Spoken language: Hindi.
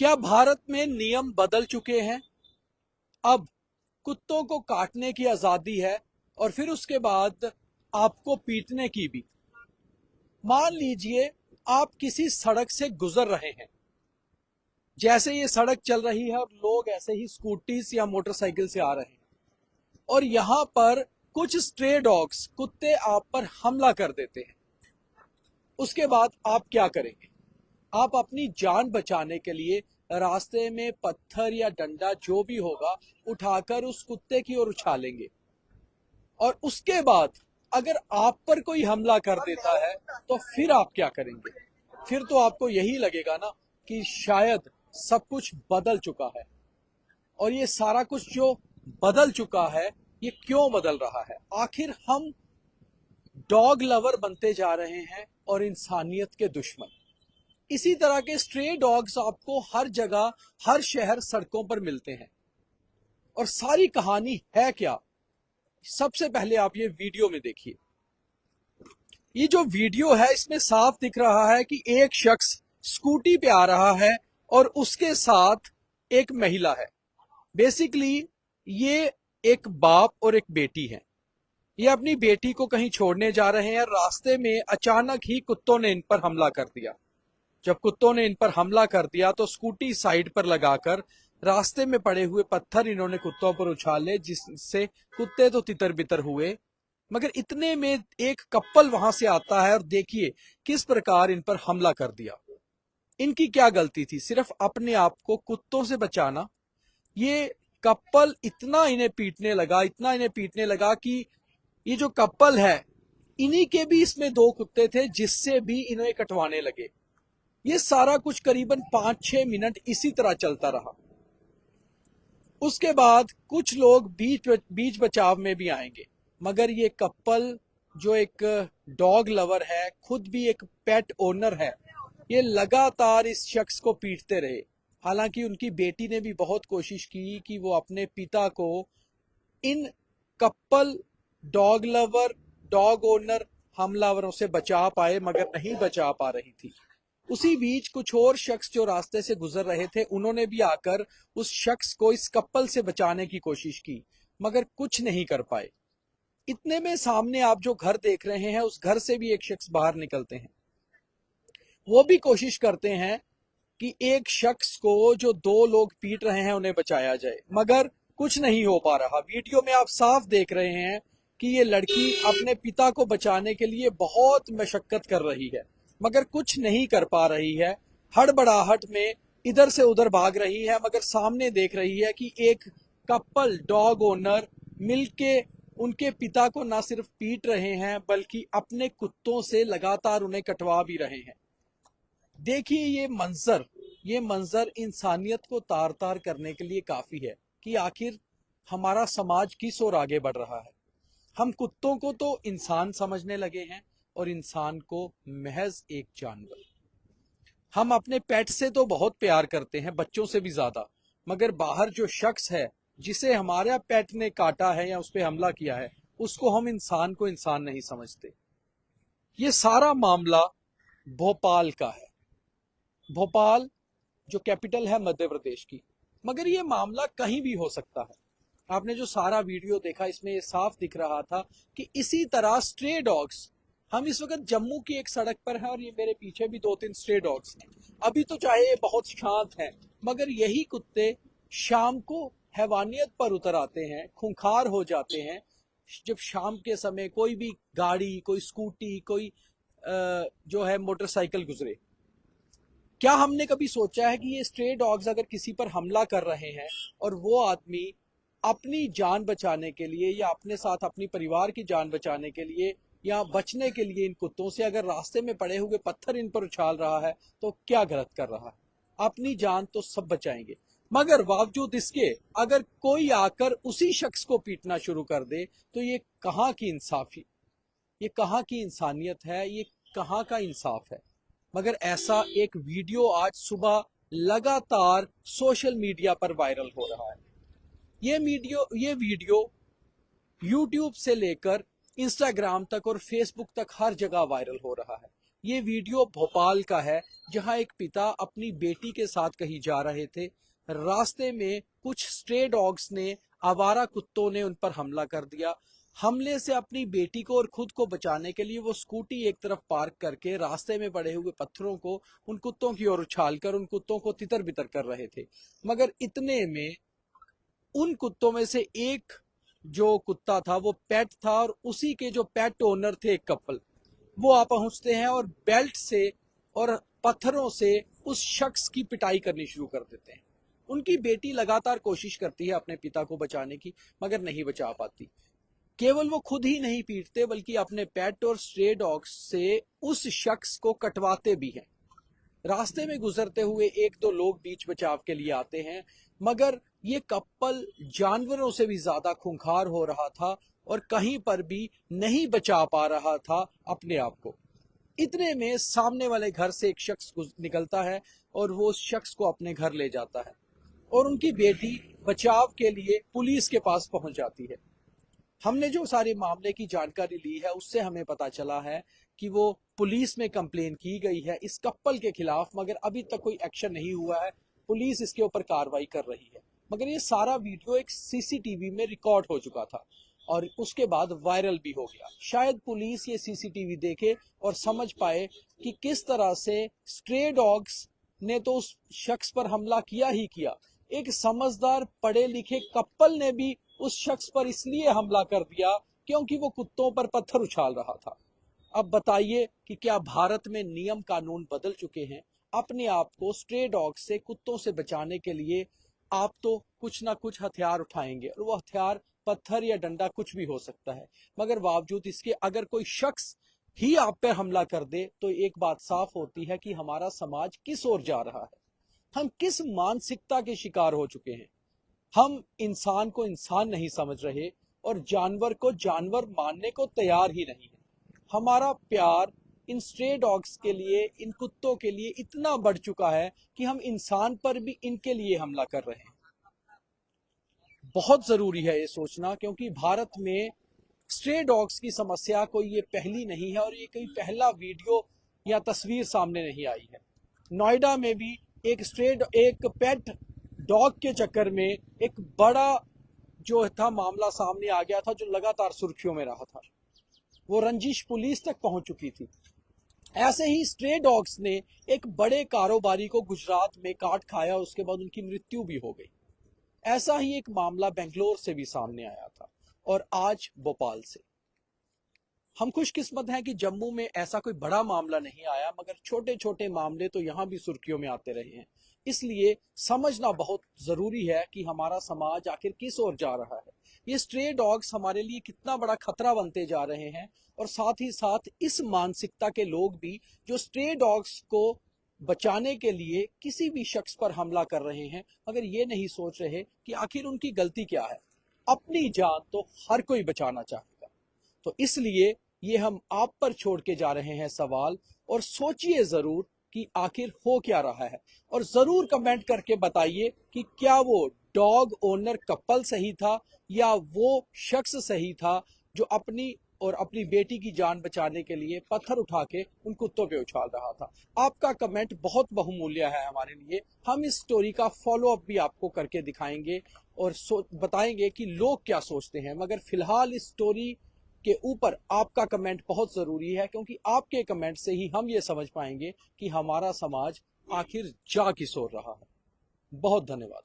क्या भारत में नियम बदल चुके हैं? अब कुत्तों को काटने की आजादी है और फिर उसके बाद आपको पीटने की भी। मान लीजिए आप किसी सड़क से गुजर रहे हैं, जैसे ये सड़क चल रही है और लोग ऐसे ही स्कूटीज या मोटरसाइकिल से आ रहे हैं और यहां पर कुछ स्ट्रे डॉग्स कुत्ते आप पर हमला कर देते हैं। उसके बाद आप क्या करेंगे? आप अपनी जान बचाने के लिए रास्ते में पत्थर या डंडा जो भी होगा उठाकर उस कुत्ते की ओर उछालेंगे और उसके बाद अगर आप पर कोई हमला कर देता है तो फिर आप क्या करेंगे? फिर तो आपको यही लगेगा ना कि शायद सब कुछ बदल चुका है। और ये सारा कुछ जो बदल चुका है, ये क्यों बदल रहा है? आखिर हम डॉग लवर बनते जा रहे हैं और इंसानियत के दुश्मन। इसी तरह के स्ट्रे डॉग्स आपको हर जगह, हर शहर, सड़कों पर मिलते हैं। और सारी कहानी है क्या? सबसे पहले आप ये वीडियो में देखिए। ये जो वीडियो है इसमें साफ दिख रहा है कि एक शख्स स्कूटी पे आ रहा है और उसके साथ एक महिला है। बेसिकली ये एक बाप और एक बेटी है। ये अपनी बेटी को कहीं छोड़ने जा रहे हैं। रास्ते में अचानक ही कुत्तों ने इन पर हमला कर दिया। जब कुत्तों ने इन पर हमला कर दिया तो स्कूटी साइड पर लगाकर रास्ते में पड़े हुए पत्थर इन्होंने कुत्तों पर उछाले, जिससे कुत्ते तो तितर बितर हुए। मगर इतने में एक कपल वहां से आता है और देखिए किस प्रकार इन पर हमला कर दिया। इनकी क्या गलती थी? सिर्फ अपने आप को कुत्तों से बचाना। ये कपल इतना इन्हें पीटने लगा, इतना इन्हें पीटने लगा कि ये जो कपल है, इन्हीं के भी इसमें दो कुत्ते थे जिससे भी इन्हें कटवाने लगे। ये सारा कुछ करीबन 5-6 मिनट इसी तरह चलता रहा। उसके बाद कुछ लोग बीच बचाव में भी आएंगे, मगर ये कपल जो एक डॉग लवर है, खुद भी एक पेट ओनर है, ये लगातार इस शख्स को पीटते रहे। हालांकि उनकी बेटी ने भी बहुत कोशिश की कि वो अपने पिता को in couple dog lover, dog owner हमलावरों से बचा पाए, मगर नहीं बचा पा रही थी। उसी बीच कुछ और शख्स जो रास्ते से गुजर रहे थे, उन्होंने भी आकर उस शख्स को इस कपल से बचाने की कोशिश की, मगर कुछ नहीं कर पाए। इतने में सामने आप जो घर देख रहे हैं, उस घर से भी एक शख्स बाहर निकलते हैं। वो भी कोशिश करते हैं कि एक शख्स को जो दो लोग पीट रहे हैं उन्हें बचाया जाए, मगर कुछ नहीं हो पा रहा। वीडियो में आप साफ देख रहे हैं कि ये लड़की अपने पिता को बचाने के लिए बहुत मशक्कत कर रही है, मगर कुछ नहीं कर पा रही है। हड़बड़ाहट में इधर से उधर भाग रही है, मगर सामने देख रही है कि एक कपल डॉग ओनर मिलके उनके पिता को ना सिर्फ पीट रहे हैं, बल्कि अपने कुत्तों से लगातार उन्हें कटवा भी रहे हैं। देखिए ये मंजर इंसानियत को तार तार करने के लिए काफी है कि आखिर हमारा समाज किस ओर आगे बढ़ रहा है। हम कुत्तों को तो इंसान समझने लगे हैं और इंसान को महज एक जानवर। हम अपने पेट से तो बहुत प्यार करते हैं, बच्चों से भी ज्यादा, मगर बाहर जो शख्स है जिसे हमारा पेट ने काटा है या उस पर हमला किया है, उसको हम इंसान को इंसान नहीं समझते। ये सारा मामला भोपाल का है। भोपाल जो कैपिटल है मध्य प्रदेश की, मगर ये मामला कहीं भी हो सकता है। आपने जो सारा वीडियो देखा, इसमें ये साफ दिख रहा था कि इसी तरह स्ट्रे डॉग्स, हम इस वक्त जम्मू की एक सड़क पर हैं और ये मेरे पीछे भी 2-3 स्ट्रे डॉग्स हैं। अभी तो चाहे ये बहुत शांत हैं, मगर यही कुत्ते शाम को हैवानियत पर उतर आते हैं, खूंखार हो जाते हैं। जब शाम के समय कोई भी गाड़ी, कोई स्कूटी, कोई जो है मोटरसाइकिल गुजरे, क्या हमने कभी सोचा है कि ये स्ट्रे डॉग्स अगर किसी पर हमला कर रहे हैं और वो आदमी अपनी जान बचाने के लिए या अपने साथ अपनी परिवार की जान बचाने के लिए या बचने के लिए इन कुत्तों से अगर रास्ते में पड़े हुए पत्थर इन पर उछाल रहा है, तो क्या गलत कर रहा है? अपनी जान तो सब बचाएंगे, मगर बावजूद इसके अगर कोई आकर उसी शख्स को पीटना शुरू कर दे, तो ये कहाँ की इंसाफी, ये कहाँ की इंसानियत है, ये कहाँ का इंसाफ है? मगर ऐसा एक वीडियो आज सुबह लगातार सोशल मीडिया पर वायरल हो रहा है। ये वीडियो YouTube से लेकर इंस्टाग्राम तक और फेसबुक तक हर जगह वायरल हो रहा है। ये वीडियो भोपाल का है, जहां एक पिता अपनी बेटी के साथ कहीं जा रहे थे। रास्ते में कुछ स्ट्रे डॉग्स ने, आवारा कुत्तों ने उन पर हमला कर दिया। हमले से अपनी बेटी को और खुद को बचाने के लिए वो स्कूटी एक तरफ पार्क करके रास्ते में पड़े हुए पत्थरों को उन कुत्तों की ओर उछालकर उन कुत्तों को तितर बितर कर रहे थे। मगर इतने में उन कुत्तों में से एक जो कुत्ता था वो पेट था, और उसी के जो पेट ओनर थे, एक कपल, वो आ पहुंचते हैं और बेल्ट से और पत्थरों से उस शख्स की पिटाई करनी शुरू कर देते हैं। उनकी बेटी लगातार कोशिश करती है अपने पिता को बचाने की, मगर नहीं बचा पाती। केवल वो खुद ही नहीं पीटते, बल्कि अपने पेट और स्ट्रे डॉग्स से उस शख्स को कटवाते भी हैं। रास्ते में गुजरते हुए एक दो लोग बीच बचाव के लिए आते हैं, मगर ये कपल जानवरों से भी ज्यादा खूंखार हो रहा था और कहीं पर भी नहीं बचा पा रहा था अपने आप को। इतने में सामने वाले घर से एक शख्स निकलता है और वो उस शख्स को अपने घर ले जाता है, और उनकी बेटी बचाव के लिए पुलिस के पास पहुंच जाती है। हमने जो सारे मामले की जानकारी ली है, उससे हमें पता चला है कि वो पुलिस में कंप्लेन की गई है इस कपल के खिलाफ, मगर अभी तक कोई एक्शन नहीं हुआ है। पुलिस इसके ऊपर कार्रवाई कर रही है। मगर ये सारा वीडियो एक सीसीटीवी में रिकॉर्ड हो चुका था और उसके बाद वायरल भी हो गया। शायद पुलिस ये सीसीटीवी देखे और समझ पाए कि किस तरह से स्ट्रे डॉग्स ने तो उस शख्स पर हमला किया ही किया, एक समझदार पढ़े लिखे कपल ने भी उस शख्स पर इसलिए हमला कर दिया क्योंकि वो कुत्तों पर पत्थर उछाल रहा था। अब बताइए कि क्या भारत में नियम कानून बदल चुके हैं? अपने आप को स्ट्रे डॉग से, कुत्तों से बचाने के लिए आप तो कुछ ना कुछ हथियार उठाएंगे, और वो हथियार पत्थर या डंडा कुछ भी हो सकता है। मगर बावजूद इसके अगर कोई शख्स ही आप पर हमला कर दे, तो एक बात साफ होती है कि हमारा समाज किस ओर जा रहा है, हम किस मानसिकता के शिकार हो चुके हैं। हम इंसान को इंसान नहीं समझ रहे और जानवर को जानवर मानने को तैयार ही नहीं है। हमारा प्यार इन स्ट्रे डॉग्स के लिए, इन कुत्तों के लिए इतना बढ़ चुका है कि हम इंसान पर भी इनके लिए हमला कर रहे हैं। बहुत जरूरी है ये सोचना, क्योंकि भारत में स्ट्रे डॉग्स की समस्या कोई ये पहली नहीं है और ये कोई पहला वीडियो या तस्वीर सामने नहीं आई है। नोएडा में भी एक पेट डॉग के चक्कर में एक बड़ा जो था मामला सामने आ गया था, जो लगातार सुर्खियों में रहा था। वो रंजिश पुलिस तक पहुंच चुकी थी। ऐसे ही स्ट्रे डॉग्स ने एक बड़े कारोबारी को गुजरात में काट खाया, उसके बाद उनकी मृत्यु भी हो गई। ऐसा ही एक मामला बेंगलोर से भी सामने आया था और आज भोपाल से। हम खुशकिस्मत हैं कि जम्मू में ऐसा कोई बड़ा मामला नहीं आया, मगर छोटे छोटे मामले तो यहां भी सुर्खियों में आते रहे हैं। इसलिए समझना बहुत जरूरी है कि हमारा समाज आखिर किस ओर जा रहा है। ये स्ट्रे डॉग्स हमारे लिए कितना बड़ा खतरा बनते जा रहे हैं, और साथ ही साथ इस मानसिकता के लोग भी जो स्ट्रे डॉग्स को बचाने के लिए किसी भी शख्स पर हमला कर रहे हैं, मगर ये नहीं सोच रहे कि आखिर उनकी गलती क्या है। अपनी जान तो हर कोई बचाना चाहेगा। तो इसलिए ये हम आप पर छोड़ के जा रहे हैं सवाल, और सोचिए जरूर कि आखिर हो क्या रहा है, और जरूर कमेंट करके बताइए कि क्या वो डॉग ओनर कपल सही था या वो शख्स सही था जो अपनी और अपनी बेटी की जान बचाने के लिए पत्थर उठा के उन कुत्तों पे उछाल रहा था। आपका कमेंट बहुत बहुमूल्य है हमारे लिए। हम इस स्टोरी का फॉलो अप भी आपको करके दिखाएंगे और बताएंगे कि लोग क्या सोचते हैं। मगर फिलहाल इस स्टोरी के ऊपर आपका कमेंट बहुत जरूरी है, क्योंकि आपके कमेंट से ही हम ये समझ पाएंगे कि हमारा समाज आखिर जा किस ओर रहा है। बहुत धन्यवाद।